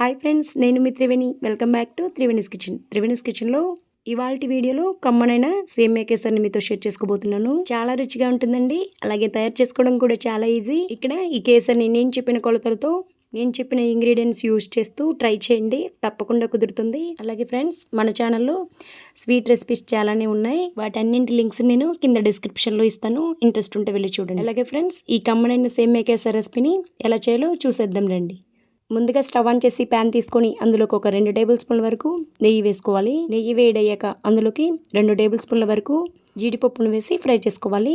Hi friends, నేను మీ Triveni. Welcome back to Triveni's kitchen. Triveni's కిచెన్లో ఇవాల్టి వీడియోలో కమ్మనైన సేమియా కేసరిని మీతో షేర్ చేసుకోబోతున్నాను. చాలా రుచిగా ఉంటుందండి. అలాగే తయారు చేసుకోవడం కూడా చాలా ఈజీ. ఇక్కడ ఈ కేసరిని నేను చెప్పిన కొలతలతో నేను చెప్పిన ఇంగ్రీడియంట్స్ యూజ్ చేస్తూ ట్రై చేయండి, తప్పకుండా కుదురుతుంది. అలాగే ఫ్రెండ్స్, మన ఛానల్లో స్వీట్ రెసిపీస్ చాలానే ఉన్నాయి. వాటన్నింటి లింక్స్ నేను కింద డిస్క్రిప్షన్లో ఇస్తాను. ఇంట్రెస్ట్ ఉంటే వెళ్ళి చూడండి. అలాగే ఫ్రెండ్స్, ఈ కమ్మనైన సేమియా కేసరి రెసిపీని ఎలా చేయాలో చూసేద్దాం రండి. ముందుగా స్టవ్ ఆన్ చేసి ప్యాన్ తీసుకొని అందులోకి ఒక 2 టేబుల్ స్పూన్ల వరకు నెయ్యి వేసుకోవాలి. నెయ్యి వేడయ్యాక అందులోకి 2 టేబుల్ స్పూన్ల వరకు జీడిపప్పును వేసి ఫ్రై చేసుకోవాలి.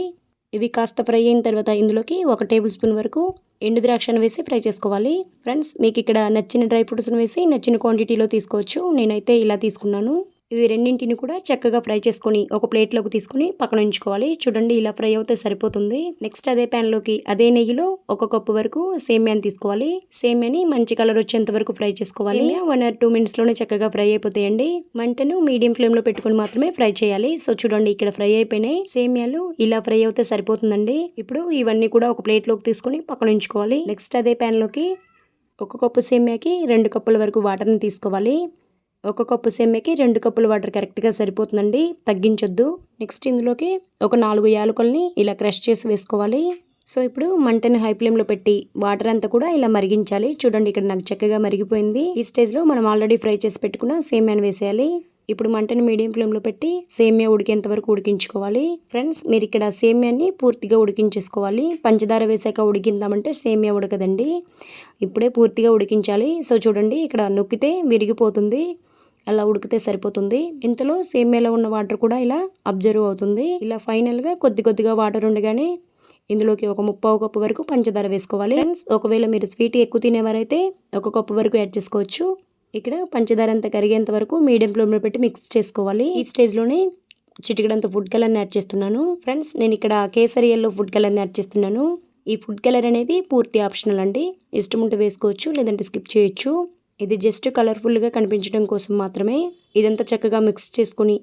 ఇవి కాస్త ఫ్రై అయిన తర్వాత ఇందులోకి 1 టేబుల్ స్పూన్ వరకు ఎండు ద్రాక్షను వేసి ఫ్రై చేసుకోవాలి. ఫ్రెండ్స్, మీకు ఇక్కడ నచ్చిన డ్రై ఫ్రూట్స్ను వేసి నచ్చిన క్వాంటిటీలో తీసుకోవచ్చు. నేనైతే ఇలా తీసుకున్నాను. ఇవి రెండింటిని కూడా చక్కగా ఫ్రై చేసుకొని ఒక ప్లేట్లోకి తీసుకుని పక్కన ఉంచుకోవాలి. చూడండి, ఇలా ఫ్రై అవుతే సరిపోతుంది. నెక్స్ట్ అదే ప్యాన్లోకి అదే నెయ్యిలో 1 కప్పు వరకు సేమియాని తీసుకోవాలి. సేమియాని మంచి కలర్ వచ్చేంత వరకు ఫ్రై చేసుకోవాలి. 1 or 2 minutesలోనే చక్కగా ఫ్రై అయిపోతాయండి. మంటను మీడియం ఫ్లేమ్లో పెట్టుకుని మాత్రమే ఫ్రై చేయాలి. సో చూడండి, ఇక్కడ ఫ్రై అయిపోయినాయి. సేమియాలు ఇలా ఫ్రై అవుతే సరిపోతుందండి. ఇప్పుడు ఇవన్నీ కూడా ఒక ప్లేట్లోకి తీసుకుని పక్కన ఉంచుకోవాలి. నెక్స్ట్ అదే ప్యాన్లోకి 1 కప్పు సేమియాకి 2 కప్పుల వరకు వాటర్ని తీసుకోవాలి. 1 కప్పు సేమియాకి 2 కప్పుల వాటర్ కరెక్ట్గా సరిపోతుందండి, తగ్గించొద్దు. నెక్స్ట్ ఇందులోకి ఒక 4 యాలకుల్ని ఇలా క్రష్ చేసి వేసుకోవాలి. సో ఇప్పుడు మంటని హై ఫ్లేమ్లో పెట్టి వాటర్ అంతా కూడా ఇలా మరిగించాలి. చూడండి, ఇక్కడ నాకు చక్కగా మరిగిపోయింది. ఈ స్టేజ్లో మనం ఆల్రెడీ ఫ్రై చేసి పెట్టుకున్న సేమియాని వేసేయాలి. ఇప్పుడు మంటని మీడియం ఫ్లేమ్లో పెట్టి సేమియా ఉడికేంత వరకు ఉడికించుకోవాలి. ఫ్రెండ్స్, మీరు ఇక్కడ సేమియాని పూర్తిగా ఉడికించేసుకోవాలి. పంచదార వేసాక ఉడికిందామంటే సేమియా ఉడకదండి. ఇప్పుడే పూర్తిగా ఉడికించాలి. సో చూడండి, ఇక్కడ నొక్కితే విరిగిపోతుంది. అలా ఉడికితే సరిపోతుంది. ఇంతలో సేమియాలో ఉన్న వాటర్ కూడా ఇలా అబ్జర్వ్ అవుతుంది. ఇలా ఫైనల్గా కొద్దిగా వాటర్ ఉండగానే ఇందులోకి ఒక 1/2 కప్పు వరకు పంచదార వేసుకోవాలి. ఫ్రెండ్స్, ఒకవేళ మీరు స్వీట్ ఎక్కువ తినేవారైతే 1 కప్పు వరకు యాడ్ చేసుకోవచ్చు. ఇక్కడ పంచదార అంతా కరిగేంత వరకు మీడియం ఫ్లేమ్లో పెట్టి మిక్స్ చేసుకోవాలి. ఈ స్టేజ్లోనే చిటికెడంత ఫుడ్ కలర్ని యాడ్ చేస్తున్నాను. ఫ్రెండ్స్, నేను ఇక్కడ కేసరి ఎల్లో ఫుడ్ కలర్ని యాడ్ చేస్తున్నాను. ఈ ఫుడ్ కలర్ అనేది పూర్తి ఆప్షనల్ అండి. ఇష్టం ఉంటే వేసుకోవచ్చు, లేదంటే స్కిప్ చేయొచ్చు. ఇది జస్ట్ కలర్ఫుల్గా కనిపించడం కోసం మాత్రమే. ఇదంతా చక్కగా మిక్స్ చేసుకొని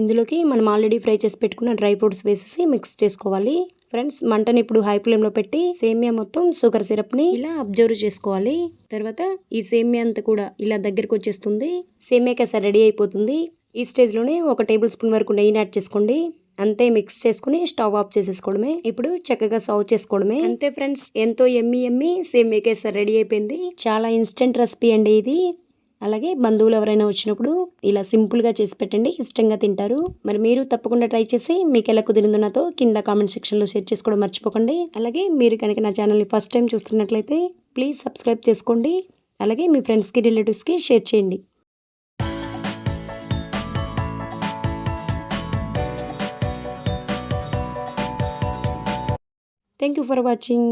ఇందులోకి మనం ఆల్రెడీ ఫ్రై చేసి పెట్టుకున్న డ్రై ఫ్రూట్స్ వేసేసి మిక్స్ చేసుకోవాలి. ఫ్రెండ్స్, మంటని ఇప్పుడు హై ఫ్లేమ్లో పెట్టి సేమియా మొత్తం షుగర్ సిరప్ని ఇలా అబ్జర్వ్ చేసుకోవాలి. తర్వాత ఈ సేమియా అంతా కూడా ఇలా దగ్గరకు వచ్చేస్తుంది. సేమియా కేసరి రెడీ అయిపోతుంది. ఈ స్టేజ్లోనే 1 టేబుల్ స్పూన్ వరకు నెయ్యిని యాడ్ చేసుకోండి. అంతే, మిక్స్ చేసుకుని స్టవ్ ఆఫ్ చేసేసుకోవడమే. ఇప్పుడు చక్కగా సర్వ్ చేసుకోవడమే. అంతే ఫ్రెండ్స్, ఎంతో ఎమ్మి సేమియా కేసరి రెడీ అయిపోయింది. చాలా ఇన్స్టెంట్ రెసిపీ అండి ఇది. అలాగే బంధువులు ఎవరైనా వచ్చినప్పుడు ఇలా సింపుల్గా చేసి పెట్టండి, ఇష్టంగా తింటారు. మరి మీరు తప్పకుండా ట్రై చేసి మీకు ఎలా కుదిరిందో నాతో కింద కామెంట్ సెక్షన్లో షేర్ చేసుకోవడం మర్చిపోకండి. అలాగే మీరు కనుక నా ఛానల్ని ఫస్ట్ టైం చూస్తున్నట్లయితే ప్లీజ్ సబ్స్క్రైబ్ చేసుకోండి. అలాగే మీ ఫ్రెండ్స్కి, రిలేటివ్స్కి షేర్ చేయండి. Thank you for watching.